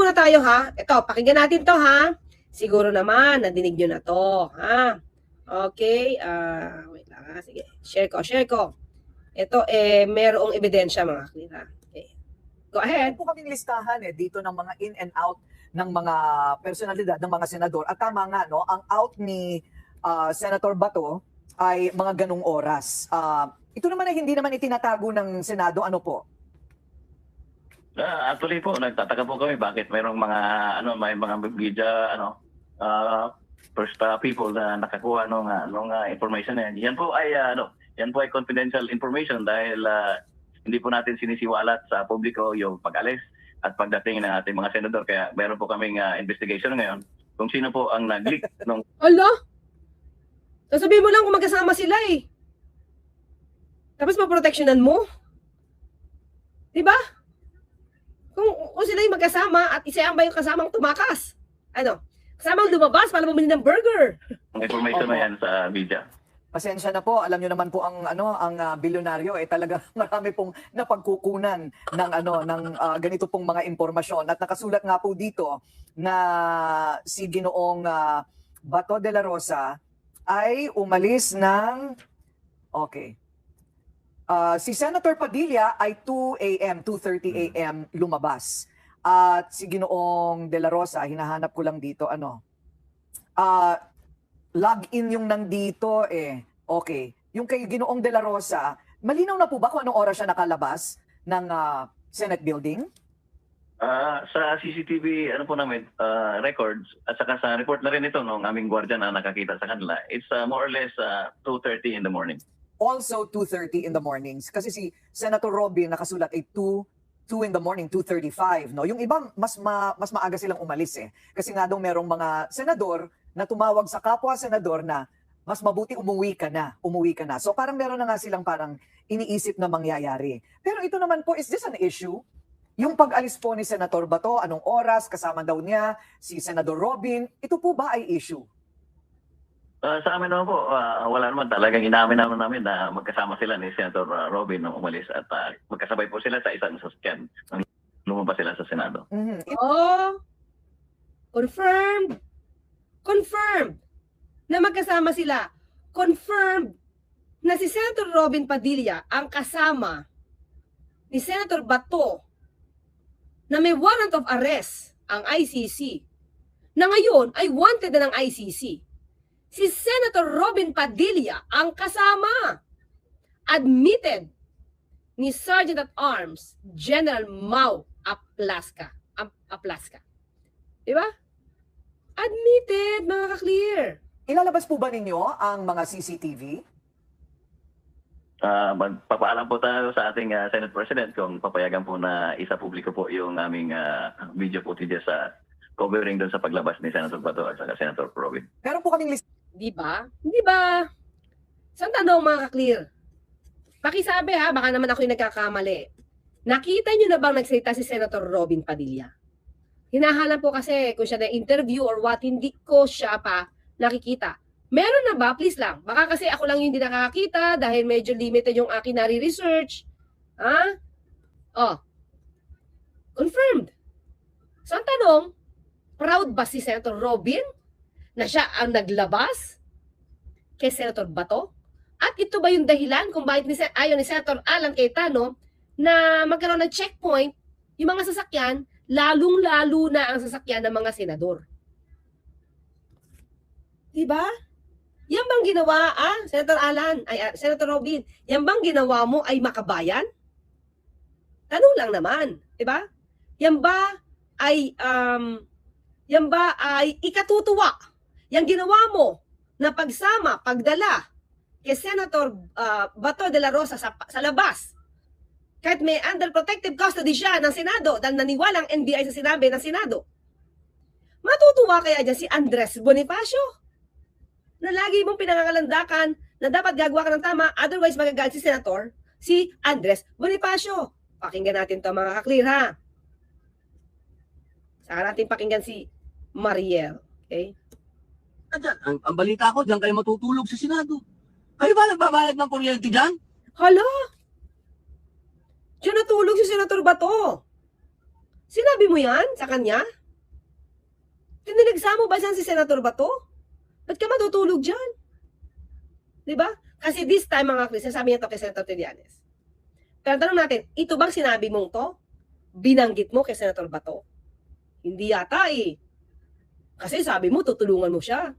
muna tayo ha. Ito, pakinggan natin to ha. Siguro naman, nadinig nyo na to. Ha? Okay. Wait lang ha. Sige. Share ko. Ito, merong ebidensya mga clear ha. Okay. Go ahead. Po kaming listahan dito ng mga in and out ng mga personalidad ng mga senador. At tama nga, no, ang out ni Senator Bato ay mga ganung oras. Ito naman ay hindi naman itinatago ng Senado. Ano po? Actually po, nagtataka po kami bakit mayroong mga may mga media first people na nakakuha nung information na yan. Yan po ay confidential information dahil hindi po natin sinisiwalat sa publiko yung pag-alis at pagdating ng ating mga senador. Kaya meron po kaming investigation ngayon kung sino po ang nag-leak nung... Ala? Sasabihin mo lang kung magkasama sila eh. Tapos maproteksyonan mo? Diba? Kung sila yung magkasama at isa ba yung kasamang tumakas? Ano? Kasamang lumabas para bumili ng burger. Ang information na yan sa media. Pasensya na po, alam niyo naman po ang bilyonaryo talaga marami pong napagkukunan ng ganito pong mga impormasyon at nakasulat nga po dito na si Ginoong Bato de la Rosa ay umalis ng si Senator Padilla ay 2:30 a.m. lumabas. At si Ginoong De La Rosa, hinahanap ko lang dito, log-in yung nandito Okay. Yung kay Ginoong De La Rosa, malinaw na po ba kung anong oras siya nakalabas ng Senate building? Sa CCTV, records, at saka sa report na rin ito ng aming gwardiya na nakakita sa kanila, it's more or less 2:30 in the morning. Also 2:30 in the mornings. Kasi si Senator Robin nakasulat ay 2 in the morning, 2:35. No? Yung ibang mas maaga silang umalis Kasi nga daw merong mga senador na tumawag sa kapwa senador na mas mabuti umuwi ka na. So parang meron na nga silang parang iniisip na mangyayari. Pero ito naman po, is this an issue? Yung pag-alis po ni Senator Bato, anong oras, kasama daw niya si Senador Robin, ito po ba ay issue? Sa amin naman po, wala naman talagang inamin namin na magkasama sila ni Senator Robin nung umalis at magkasabay po sila sa isang sasakyan nung lumabas sila sa Senado. Oh, confirmed na magkasama sila. Confirmed na si Senator Robin Padilla ang kasama ni Senator Bato na may warrant of arrest ang ICC na ngayon ay wanted na ng ICC. Si Senator Robin Padilla ang kasama. Admitted ni Sergeant at Arms General Mau Aplaska. Diba? Admitted, mga ka-clear. Ilalabas po ba ninyo ang mga CCTV? Magpapaalam po tayo sa ating Senate President kung papayagan po na isa publiko po yung aming video footage sa covering doon sa paglabas ni Senator Bato at saka Senator Robin. Meron po kaming list. Di ba? Saan tanong, mga ka-clear? Pakisabi ha, baka naman ako yung nagkakamali. Nakita nyo na bang nagsalita si Senator Robin Padilla? Hinahanap po kasi kung siya na-interview or what, hindi ko siya pa nakikita. Meron na ba? Please lang. Baka kasi ako lang yung hindi nakakita dahil medyo limited yung akin nare-research. Confirmed. So ang tanong, proud ba si Senator Robin na siya ang naglabas kay Senator Bato? At ito ba yung dahilan kung bakit ayaw ni Senator Alan Cayetano na magkaroon ng checkpoint yung mga sasakyan, lalong-lalo na ang sasakyan ng mga senador? Diba? Yan bang ginawa, Senator Alan, Senator Robin, yan bang ginawa mo ay makabayan? Tanong lang naman, diba? Yan ba ay ikatutuwa? Yang ginawa mo na pagsama, pagdala kay Senator Bato de la Rosa sa labas, kahit may under protective custody siya ng Senado dahil naniwalang NBI sa sinabi ng Senado, matutuwa kaya dyan si Andres Bonifacio? Na lagi mong pinangangalandakan na dapat gagawa ka ng tama, otherwise magagalit si Senator, si Andres Bonifacio. Pakinggan natin to, mga ka-clear ha. Saka natin pakinggan si Mariel. Okay? Ang balita ko, diyan kayo matutulog sa Senado. Kayo ba nagbabayad ng kuryente dyan? Hala! Diyan natulog si Senator Bato. Sinabi mo yan sa kanya? Pinagsamo ba si Senator Bato? Ba't ka matutulog dyan? Di ba? Kasi this time, mga Chris, sabi niya to kay Senator Trillanes. Pero tanong natin, ito bang sinabi mong to? Binanggit mo kay Senator Bato? Hindi yata eh. Kasi sabi mo, tutulungan mo siya.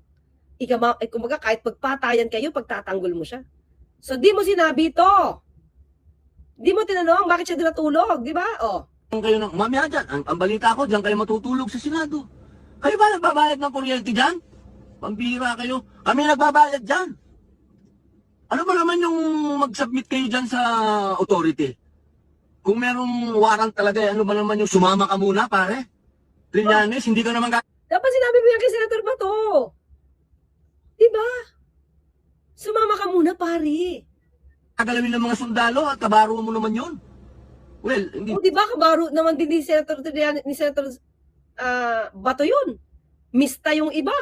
Kumbaga, kahit pagpatayan kayo, pagtatanggol mo siya. So, di mo sinabi ito. Di mo tinanong bakit siya dinatulog, di ba? Oh. Kayo ng, mamaya dyan, ang balita ko, dyan kayo matutulog sa Senado. Kayo ba nagbabayad ng kuryente dyan? Pambira kayo. Kami nagbabayad dyan. Ano ba naman yung mag-submit kayo dyan sa authority? Kung merong warrant talaga, ano ba naman yung sumama ka muna, pare? Trillanes, hindi ka naman Dapat sinabi mo yan kay Senator Bato. Diba? Sumama ka muna, pare. kagalawin ng mga sundalo at kabaro mo naman yun. Well, hindi. O, diba, kabaro naman din ni Senator Bato yun. Mista yung iba.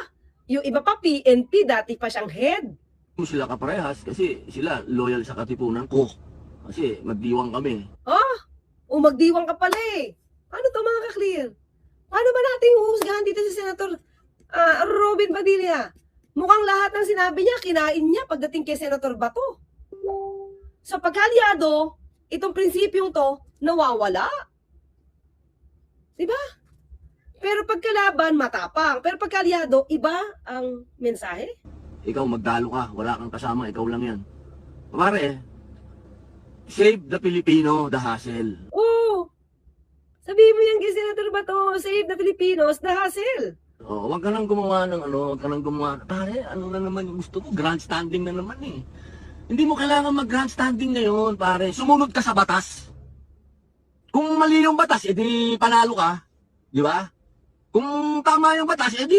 Yung iba pa, PNP, dati pa siyang head. Mo sila kaparehas kasi sila loyal sa katipunan ko. Kasi magdiwang kami. O magdiwang ka pala eh. Ano to mga ka-clear? Paano ba natin huhusgahan dito si Senator Robin Padilla? Mukhang lahat ng sinabi niya, kinain niya pagdating kay Senator Bato. Sa pagkalyado, itong prinsipyong to, nawawala. Diba? Pero pagkalaban, matapang. Pero pagkalyado, iba ang mensahe. Ikaw magdalo ka, wala kang kasama, ikaw lang yan. Pare, save the Filipino, the hassle. Oo. Sabihin mo yan kay Senator Bato, save the Filipinos, the hassle. Oh, wag ka nang gumawa ng ano, wag ka nang gumawa. Pare, ano na naman yung gusto ko? Grandstanding na naman eh. Hindi mo kailangan mag-grandstanding ngayon, pare. Sumunod ka sa batas. Kung mali yung batas, edi panalo ka. Di ba? Kung tama yung batas, edi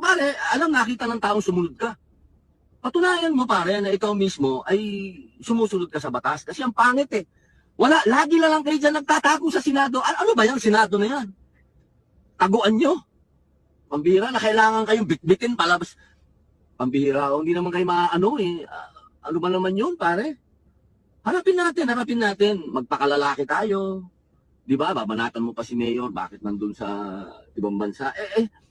pare, alam, nakita ng taong sumunod ka. Patunayan mo, pare, na ikaw mismo ay sumusunod ka sa batas. Kasi ang pangit eh. Wala, lagi na lang kayo dyan nagtatago sa Senado. Ano ba yung Senado na yan? Taguan nyo. Pambihira na kailangan kayong bitbitin palabas. Pambihira, hindi naman kayo maano eh. Ano ba naman yun, pare? Harapin natin. Magpakalalaki tayo. Di ba? Babanatan mo pa si Mayor. Bakit nandun sa ibang bansa?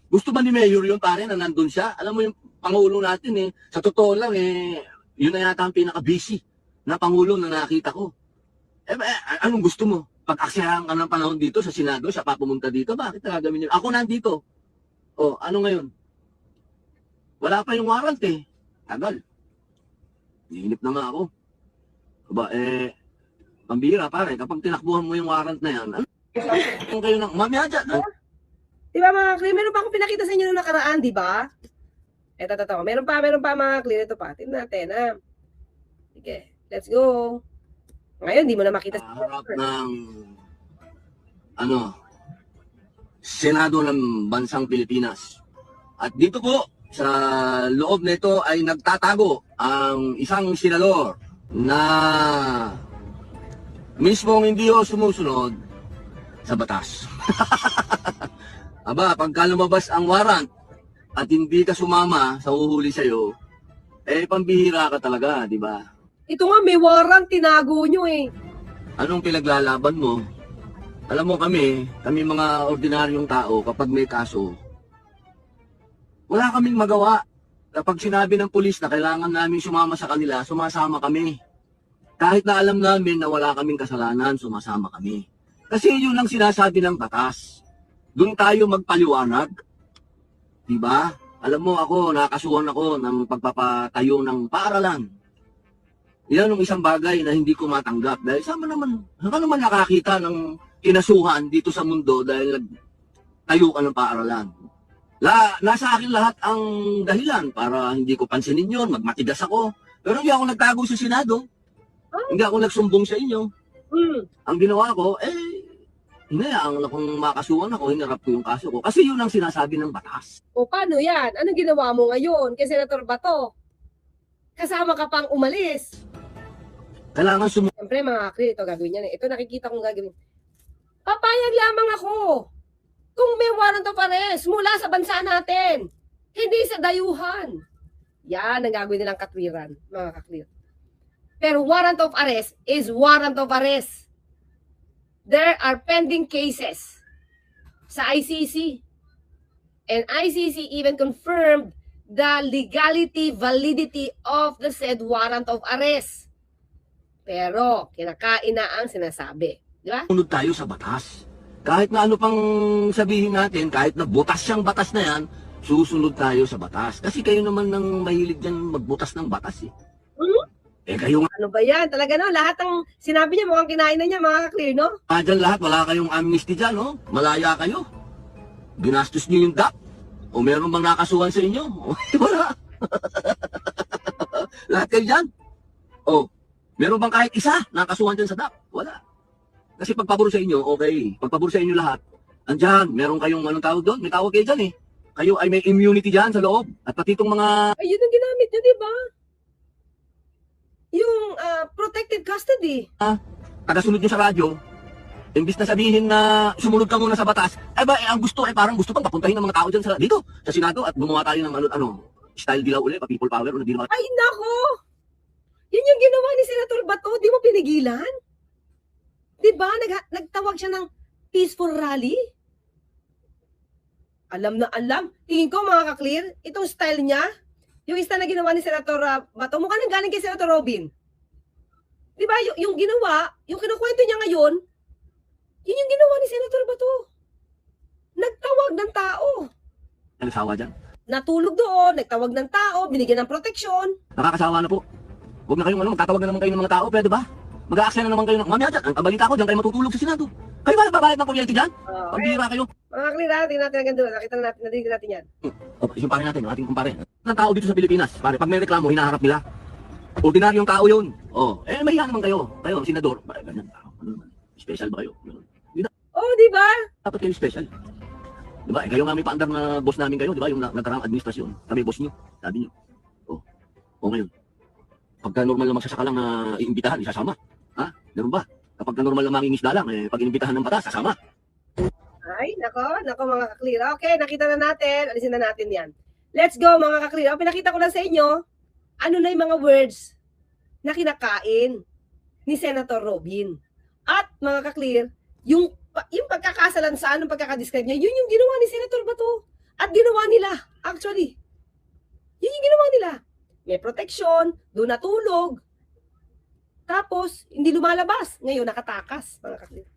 Gusto ba ni Mayor yun, pare, na nandun siya? Alam mo yung Pangulo natin eh. Sa totoo lang eh, yun na yata ang pinaka-busy na Pangulo na nakita ko. Anong gusto mo? Pag-aksayahan ka ng panahon dito sa Senado, siya pa pumunta dito, bakit nagagawin yun? Ako nandito. O, ano ngayon? Wala pa yung warrant eh. Tagal. Niinip na nga ako. Aba, pambira pare, kapag tinakbuhan mo yung warrant na yan, ano kayo ng mamaya dyan? Diba mga clear? Meron pa akong pinakita sa inyo noong nakaraan, di ba? Eto. Meron pa mga clear. Ito pa. Tingnan natin, ha? Sige, let's go. Ngayon, di mo na makita sa harap ng Senado ng Bansang Pilipinas. At dito po, sa loob nito ay nagtatago ang isang senador na mismong hindi sumusunod sa batas. Aba, pagka lumabas ang warrant at hindi ka sumama sa uhuli sa'yo, pambihira ka talaga, di ba? Ito nga, may warrant, tinago nyo eh. Anong pinaglalaban mo? Alam mo kami mga ordinaryong tao, kapag may kaso, wala kaming magawa. Kapag sinabi ng pulis na kailangan namin sumama sa kanila, sumasama kami. Kahit na alam namin na wala kaming kasalanan, sumasama kami. Kasi yun ang sinasabi ng batas. Doon tayo magpaliwanag. Diba? Alam mo ako, nakasuhan ako ng pagpapatayo ng paaralan. Yan ang isang bagay na hindi ko matanggap. Dahil saan ka naman nakakita ng kinasuhan dito sa mundo dahil nagtayo ka ng paaralan. Nasa akin lahat ang dahilan para hindi ko pansinin yun, magmatigas ako. Pero hindi ako nagtago sa Senado. Hindi ako nagsumbong sa inyo. Ang ginawa ko, hinayaan akong makasuhan ako, hinarap ko yung kaso ko. Kasi yun ang sinasabi ng batas. O paano yan? Anong ginawa mo ngayon kay Senator Bato? Kasama ka pang umalis. Kailangan Siyempre mga clear, ito gagawin niya. Ito nakikita kong gagawin. Papayag lamang ako kung may warrant of arrest mula sa bansa natin. Hindi sa dayuhan. Yan ang gagawin nilang katwiran, mga ka-clear. Pero warrant of arrest is warrant of arrest. There are pending cases sa ICC. And ICC even confirmed the legality, validity of the said warrant of arrest. Pero, kinakain na ang sinasabi. Di ba? Sunod tayo sa batas. Kahit na ano pang sabihin natin, kahit na butas siyang batas na yan, susunod tayo sa batas. Kasi kayo naman nang mahilig dyan magbutas ng batas eh. Kayo nga Ano ba yan? Talaga no, lahat ng sinabi niya mukhang kinain na niya, mga ka-clear, no? dyan lahat, wala kayong amnesty dyan, no? Malaya kayo. Ginastos niyo yung DAP. O meron bang nakasuhan sa inyo? Wala. Lahat kayo dyan. O, meron bang kahit isa nakasuhan dyan sa DAP? Wala. Kasi pagpabor sa inyo, okay. Pagpabor sa inyo lahat, andyan, meron kayong anong tawag doon? May tawag kayo dyan eh. Kayo ay may immunity dyan sa loob. At pati itong mga Ay, yun ang ginamit niya, di ba? Yung protected custody. tagasunod nyo sa radyo, imbis na sabihin na sumunod ka muna sa batas, ang gusto ay parang gusto pang papuntahin ng mga tao dyan dito, sa Senado at gumawa tayo ng style dilaw ulit, people power, o dilaw. Ay, nako! Yun yung ginawa ni Senator Bato, di mo pinigilan? Di ba? Nagtawag siya ng peaceful rally? Alam na alam. Tingin ko, mga ka-clear, itong style niya, yung style na ginawa ni Senator Bato, mukha nang galing kay Senator Robin. Di ba? Yung ginawa, yung kinukwento niya ngayon, yun yung ginawa ni Senator Bato. Nagtawag ng tao. Nagsawa dyan. Natulog doon, nagtawag ng tao, binigyan ng proteksyon. Nakakasawa na po. Huwag na kayong tatawag na naman kayo ng mga tao, pwede ba? Mag-a-action na naman kayo ng mamaya dyan. Ang balita ko dyan, kayo matutulog sa Senado. Kayo ba nagbabayad ng kuryente dyan? Pambira kayo. Mga clear natin natin ang ganda. Nakita natin, nadinig natin yan. Yung pare natin, yung ating kumpare. Ng tao dito sa Pilipinas, pare, pag may reklamo, hinaharap nila. Ordinaryong tao yun. Mahiya naman kayo. Kayo, senador. Ganyan tao. Ano naman? Special ba kayo? Oh, di ba? Dapat kayo special. Diba? Kayo nga may paandar na boss namin kayo, diba? Yung nagkaraang administrasyon. Kami boss nyo. Sabi nyo. Ngayon. Pagka normal na magsasaka lang na iimbitahan, isasama. Ha? Meron ba? Kapag normal na mangingisda lang, pag inimbitahan ng batas, sasama. Ay, nako mga ka-clear. Okay, nakita na natin. Alisin na natin yan. Let's go mga ka-clear. Pinakita ko lang sa inyo, ano na yung mga words na kinakain ni Senator Robin. At mga ka-clear, yung pagkakasalansan, yung pagkakadescribe niya, yun yung ginawa ni Senator Bato. At ginawa nila, actually. Yun yung ginawa nila. May protection, doon natulog. Tapos, hindi lumalabas. Ngayon, nakatakas, mga ka-clear.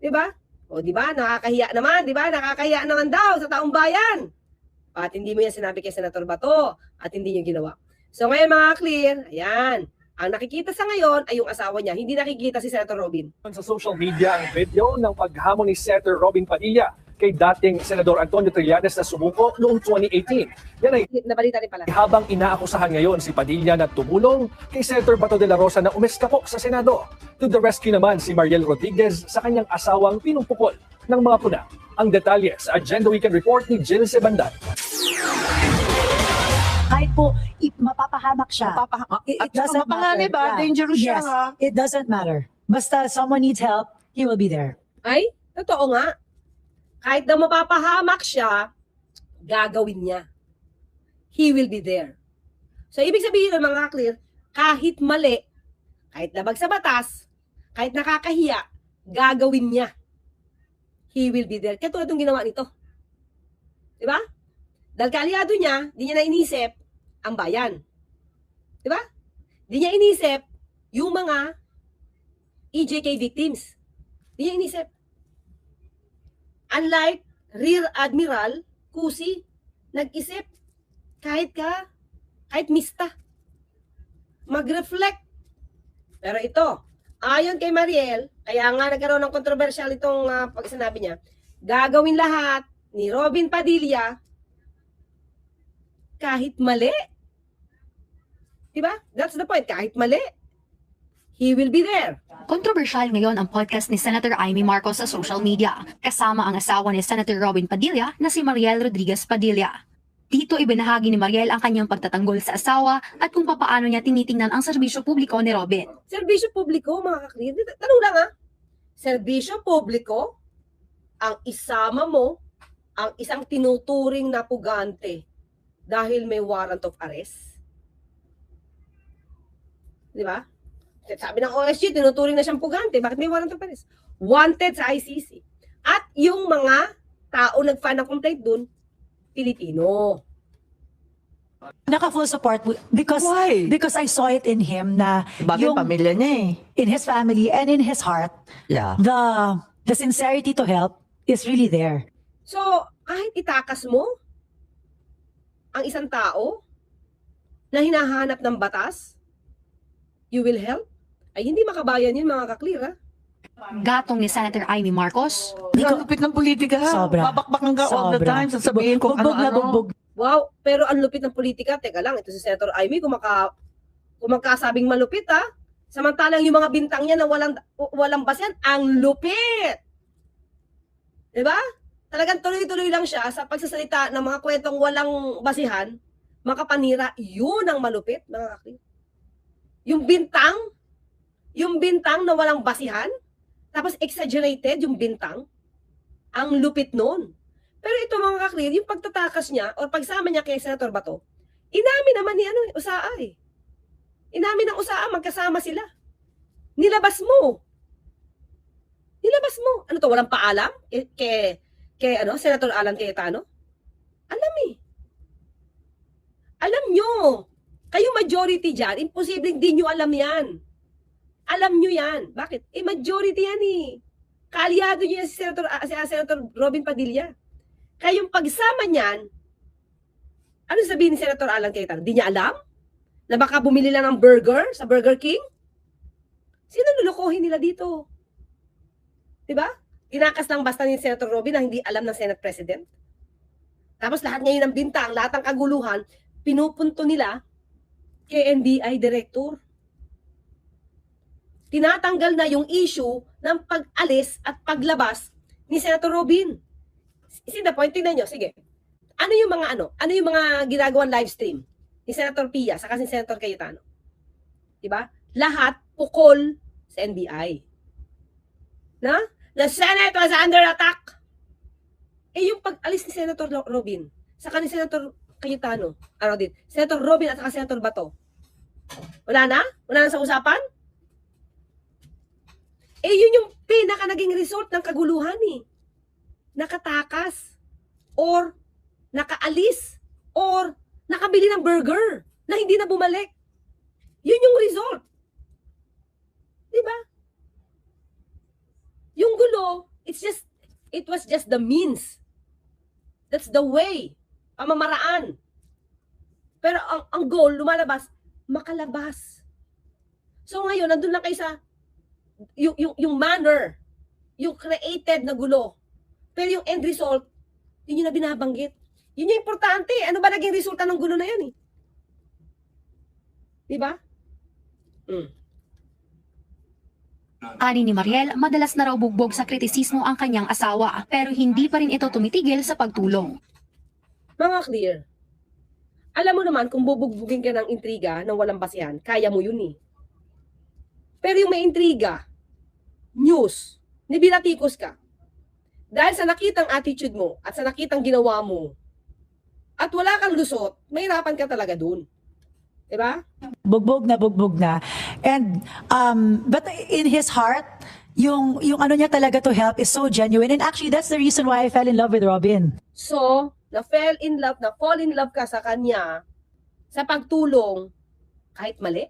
Diba? O, diba? Nakakahiya naman, diba? Nakakahiya naman daw sa taong bayan. At hindi mo yan sinabi kay Senator Bato. At hindi niya ginawa. So, ngayon, mga clear, ayan. Ang nakikita sa ngayon ay yung asawa niya. Hindi nakikita si Senator Robin. Sa social media ang video ng paghamon ni Senator Robin Padilla kay dating Senador Antonio Trillanes na sumuko noong 2018. Yan ay Nabalita rin pala. habang inaakusahan ngayon si Padilla na tumulong kay Senator Bato de la Rosa na umeskapok sa Senado. To the rescue naman si Mariel Rodriguez sa kanyang asawang pinumpukol ng mga puna. Ang detalye sa Agenda Weekend Report ni Jill Sebandan. Kahit po mapapahamak siya. It doesn't matter. Yeah. Dangerous Yes, it doesn't matter. Basta someone needs help, he will be there. Ay, totoo nga. Kahit na mapapahamak siya, gagawin niya. He will be there. So, ibig sabihin ng mga clear, kahit mali, kahit labag sa batas, kahit nakakahiya, gagawin niya. He will be there. Katulad ng ginawa nito. Diba? Dahil kaalyado niya, di niya na inisip ang bayan. Diba? Di niya inisip yung mga EJK victims. Di niya inisip. Unlike Rear Admiral Cusi, nag-isip kahit mista. Mag-reflect. Pero ito, ayon kay Mariel, kaya nga nagkaroon ng controversial itong pag sinabi niya, gagawin lahat ni Robin Padilla kahit mali. Diba? That's the point. Kahit mali, he will be there. Kontrobersyal ngayon ang podcast ni Senator Amy Marcos sa social media, kasama ang asawa ni Senator Robin Padilla na si Mariel Rodriguez Padilla. Dito ibinahagi ni Mariel ang kanyang pagtatanggol sa asawa at kung papaano niya tinitingnan ang serbisyo publiko ni Robin. Serbisyo publiko, mga kaklir. Tanong lang serbisyo publiko, ang isama mo, ang isang tinuturing na pugante dahil may warrant of arrest. Di ba? Sabi ng OSG, tinuturing na siyang pugante. Bakit may warrant of arrest? Wanted sa ICC. At yung mga tao nag-file ng complaint dun, Pilipino. Naka-full support because Why? because I saw it in him na Bagay pamilya niya eh. in his family and in his heart, Yeah. the sincerity to help is really there. So, kahit itakas mo ang isang tao na hinahanap ng batas, you will help? Ay, hindi makabayan yun, mga ka-clear, ha? Gatong ni Senator Amy Marcos, Ang lupit ng politika. Sobra. Babakbakan ka all the Sobra. time. Sasabihin kung Bugbog na ano-ano. bugbog. Wow, pero ang lupit ng politika. Teka lang, ito si Senator Amy, kung magkasabing malupit, ha? Samantalang yung mga bintang niya na walang basehan, ang lupit! Diba? Talagang tuloy-tuloy lang siya sa pagsasalita ng mga kwentong walang basihan, makapanira, yun ang malupit, mga kakli. Yung bintang na walang basihan, tapos exaggerated yung bintang, ang lupit nun. Pero ito mga kakli, yung pagtatakas niya, o pagsama niya kay Senator Bato, inamin naman ni Usaa eh. Inamin ng Usaa, magkasama sila. Nilabas mo. Ano to, walang paalam? Kay Senator Alan Cayetano? Alam eh. Alam nyo. Kayo majority dyan, imposibleng di nyo alam yan. Alam nyo yan. Bakit? Majority yan eh. Kaalyado nyo yan si Senator Robin Padilla. Kayong pagsama niyan, ano sabihin ni Senator Alan Cayetano? Di niya alam? Na baka bumili lang ng burger sa Burger King? Sino lulukohin nila dito? Diba? Tinakas lang basta ni Senator Robin na hindi alam ng Senate President. Tapos lahat ngayon ng bintang, lahat ng kaguluhan, pinupunto nila kay NBI Director. Tinatanggal na yung issue ng pag-alis at paglabas ni Senator Robin. See the point? Tingnan nyo, sige. Ano yung mga ginagawang live stream ni Senator Pia saka si Senator Cayetano? Diba? Lahat pukol sa NBI. Na? The Senate was under attack. Eh yung pag-alis ni Senator Robin, saka ni Senator Cayetano, Senator Robin at saka Senator Bato, wala na? Wala na sa usapan? Eh yun yung pinaka naging result ng kaguluhan eh. Nakatakas, or nakaalis, or nakabili ng burger na hindi na bumalik. Yun yung result. Diba? Yung gulo, it was just the means. That's the way. Pamamaraan. Pero ang goal, lumalabas, makalabas. So ngayon, nandun lang kayo sa yung manner, yung created na gulo. Pero yung end result, yun yung na binabanggit. Yun yung importante. Ano ba naging resulta ng gulo na yan eh? Diba? ani ni Mariel, madalas na raw bugbog sa kritisismo ang kanyang asawa pero hindi pa rin ito tumitigil sa pagtulong. Mga clear. Alam mo naman kung bubugbugin ka ng intriga ng walang basihan, kaya mo yun eh. Pero yung may intriga, news, nibinatikos ka. Dahil sa nakitang attitude mo at sa nakitang ginawa mo, at wala kang lusot, mahirapan ka talaga dun. Diba? Bugbog na. And but in his heart, yung ano niya talaga to help is so genuine. And actually that's the reason why I fell in love with Robin. So, fall in love ka sa kanya sa pagtulong kahit mali.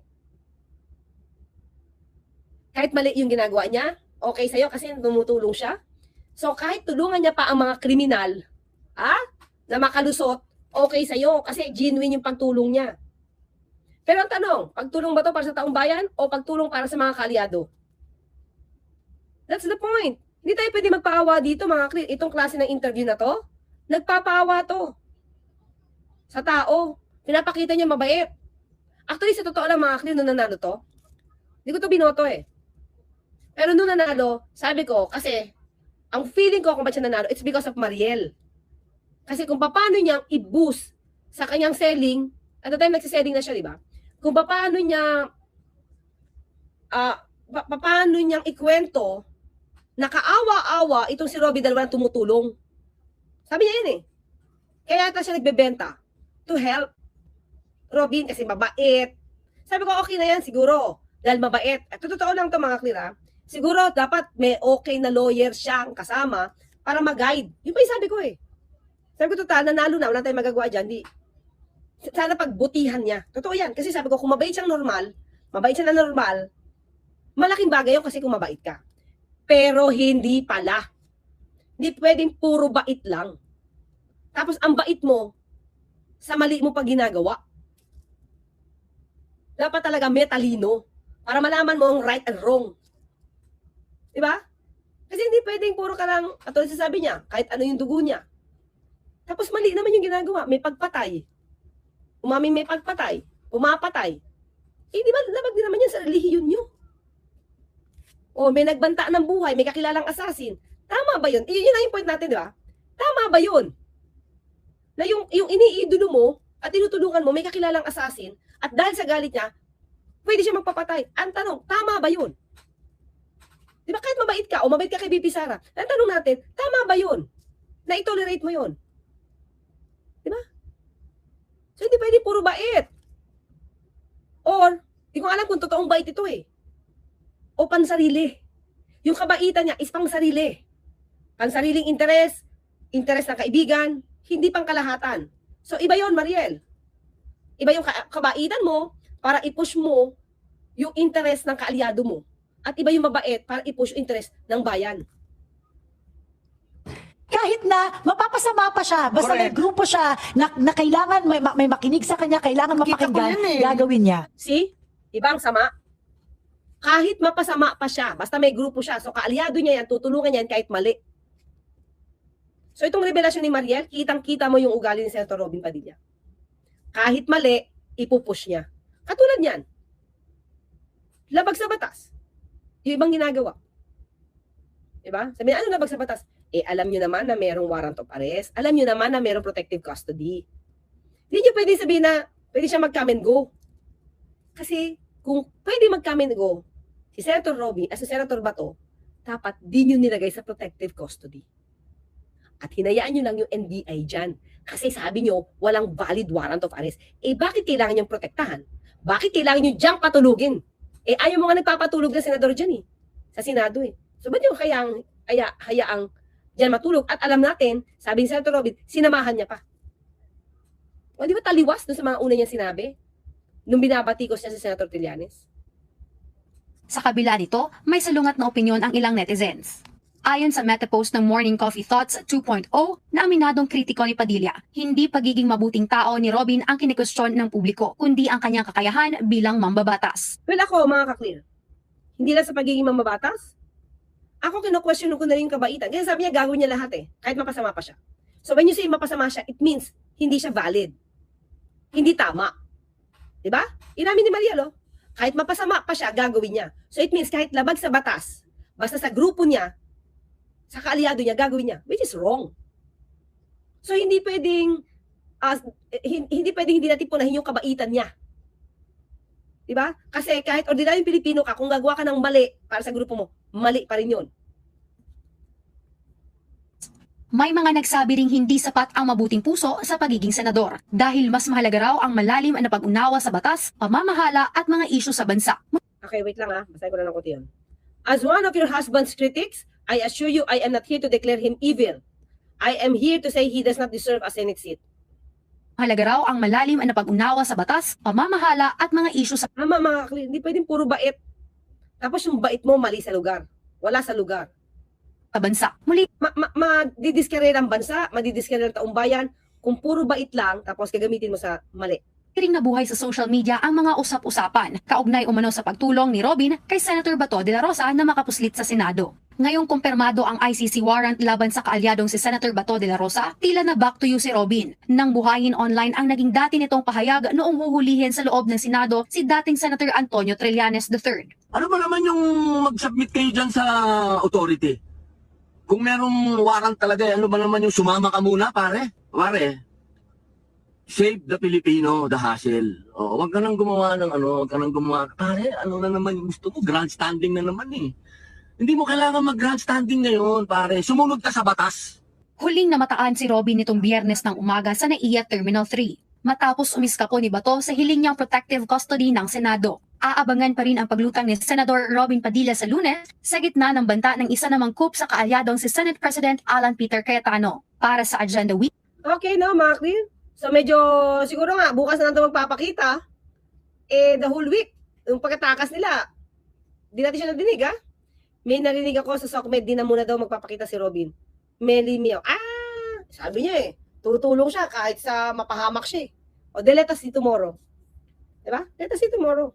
Kahit mali yung ginagawa niya, okay sa'yo kasi tumutulong siya. So, kahit tulungan niya pa ang mga kriminal, na makalusot, okay sa'yo kasi genuine yung pagtulong niya. Pero ang tanong, pagtulong ba to para sa taong bayan o pagtulong para sa mga kalyado? That's the point. Hindi tayo pwede magpaawa dito, itong klase ng interview na to. Nagpapaawa to sa tao. Pinapakita niya mabait. Actually, sa totoo lang mga clear, nung nanalo to, hindi ko to binoto eh. Pero nung nanalo, sabi ko, kasi ang feeling ko kung ba't siya nanalo, it's because of Mariel. Kasi kung paano niyang i-boost sa kanyang selling, at the time nagsiselling na siya, di ba? Kung paano niya paano niyang ikwento na kaawa-awa itong si Robby dalawa na tumutulong. Sabi niya yun eh. Kaya ata siya nagbebenta to help Robin kasi mabait. Sabi ko okay na yan siguro dahil mabait. At totoo lang to mga klira. Siguro dapat may okay na lawyer siyang kasama para mag-guide. Yun pa yung sabi ko eh. Sabi ko, total, nanalo na, wala tayong magagawa dyan. Sana pagbutihan niya. Totoo yan. Kasi sabi ko, kung mabait siya normal, malaking bagay yun kasi kung mabait ka. Pero hindi pala. Hindi pwedeng puro bait lang. Tapos ang bait mo, sa mali mo pa ginagawa. Dapat talaga may talino para malaman mo ang right and wrong. Diba? Kasi hindi pwedeng puro ka lang, katulad sabi niya, kahit ano yung dugo niya. Tapos mali naman yung ginagawa, may pagpatay. Umaming may pagpatay, pumapatay. Di ba, labag din naman yan sa relihiyon nyo. O may nagbanta ng buhay, may kakilalang assassin. Tama ba yun? Yun na yung point natin, di ba? Tama ba yun? Na yung iniidolo mo at tinutulungan mo, may kakilalang assassin, at dahil sa galit niya, pwede siya magpapatay. Ang tanong, tama ba yun? Di ba kahit mabait ka o mabait ka kay BP Sara, ang tanong natin, tama ba yun? Na i-tolerate mo yun? Di ba? So hindi pwede puro bait. Or, di ko alam kung totoong bait ito eh. O pansarili. Yung kabaitan niya is pangsarili. Pansariling interes ng kaibigan, hindi pang kalahatan. So iba yon, Mariel. Iba yung kabaitan mo para i-push mo yung interes ng kaalyado mo. At iba yung mabait para i-push yung interes ng bayan. Kahit na mapapasama pa siya, basta may Correct. grupo siya na kailangan may makinig sa kanya, kailangan Kita ko mapakinggan, yan eh. gagawin niya. See? Ibang sama. Kahit mapasama pa siya, basta may grupo siya, so kaalyado niya yan, tutulungan niya yan kahit mali. So itong revelasyon ni Mariel, kitang-kita mo yung ugali ni Senator Robin Padilla. Kahit mali, ipupush niya. Katulad niyan. Labag sa batas. Yung ibang ginagawa. Diba? Sabi niya, ano labag sa batas? Alam niyo naman na mayroong warrant of arrest. Alam niyo naman na mayroong protective custody. Hindi niyo pwede sabihin na pwede siya mag-come and go. Kasi kung pwede mag-come and go, si Senator Robby, as si Senator Bato, dapat di niyo nilagay sa protective custody. At hinayaan niyo lang yung NBI dyan. Kasi sabi niyo, walang valid warrant of arrest. Bakit kailangan niyong protektahan? Bakit kailangan niyo dyan patulugin? Ayaw mo nga nagpapatulog na senador dyan sa Senado So ba't yung hayaang dyan matulog? At alam natin, sabi ni Senator Robin, sinamahan niya pa. O di ba taliwas doon sa mga una niya sinabi? Nung binabatikos niya si Senator Trillanes. Sa kabila nito, may salungat na opinyon ang ilang netizens. Ayon sa meta-post ng Morning Coffee Thoughts 2.0 na aminadong kritiko ni Padilla, hindi pagiging mabuting tao ni Robin ang kinikwestiyon ng publiko, kundi ang kanyang kakayahan bilang mambabatas. Well ako, mga ka-clear, hindi lang sa pagiging mamabatas, ako kino-question ko na rin yung kabaitan. Kasi sabi niya, gagawin niya lahat kahit mapasama pa siya. So when you say mapasama siya, it means hindi siya valid. Hindi tama. Diba? Inamin ni Mariel, kahit mapasama pa siya, gagawin niya. So it means kahit labag sa batas, basta sa grupo niya, sa kaalyado niya, gagawin niya, which is wrong. So hindi pwedeng hindi natin punahin yung kabaitan niya. Diba? Kasi kahit ordinaryong Pilipino ka, kung gagawa ka ng mali para sa grupo mo, mali pa rin yun. May mga nagsabi ring hindi sapat ang mabuting puso sa pagiging senador dahil mas mahalaga raw ang malalim na pag-unawa sa batas, pamamahala at mga isyu sa bansa. Okay, wait lang basahin ko na ng konti yun. As one of your husband's critics, I assure you I am not here to declare him evil. I am here to say he does not deserve a Senate seat. Mahalaga raw ang malalim na pag-unawa sa batas, pamamahala at mga isyu sa Tama mga kakli, hindi pwedeng puro bait. Tapos yung bait mo mali sa lugar. Wala sa lugar. bansa. Muli, Madidiskarera ang bansa, madidiskarera ang taong bayan kung puro bait lang tapos gagamitin mo sa mali. ring nabuhay sa social media ang mga usap-usapan, kaugnay umano sa pagtulong ni Robin kay Senator Bato de la Rosa na makapuslit sa Senado. Ngayong kumpirmado ang ICC warrant laban sa kaalyadong si Senator Bato de la Rosa, tila na back to you si Robin. Nang buhayin online ang naging dati nitong pahayag noong huhulihin sa loob ng Senado si dating Senator Antonio Trillanes III. Ano ba naman yung mag-submit kayo dyan sa authority? Kung merong warrant talaga, ano ba naman yung sumama ka muna, pare? Pare, save the Filipino, the hassle. O, wag ka nang gumawa ng wag ka nang gumawa. Pare, ano na naman yung gusto mo? Grandstanding na naman eh. Hindi mo kailangan mag-grandstanding ngayon, pare. Sumunod ka sa batas. Huling namataan si Robin nitong Biyernes ng umaga sa NAIA Terminal 3. Matapos umiskapo ni Bato sa hiling niyang protective custody ng Senado. Aabangan pa rin ang paglutang ni Senador Robin Padilla sa Lunes sa gitna ng banta ng isa namang coup sa kaalyadong si Senate President Alan Peter Cayetano. Para sa Agenda Week, Okay, no, Macri? So medyo, siguro nga, bukas na lang ito magpapakita. The whole week, yung pagkatakas nila, di natin siya nadinig, ha? May narinig ako sa SOCMED, di na muna daw magpapakita si Robin. Melly Miao. Sabi niya tutulong siya kahit sa mapahamak siya. O, let us see tomorrow. Diba? Let us see tomorrow.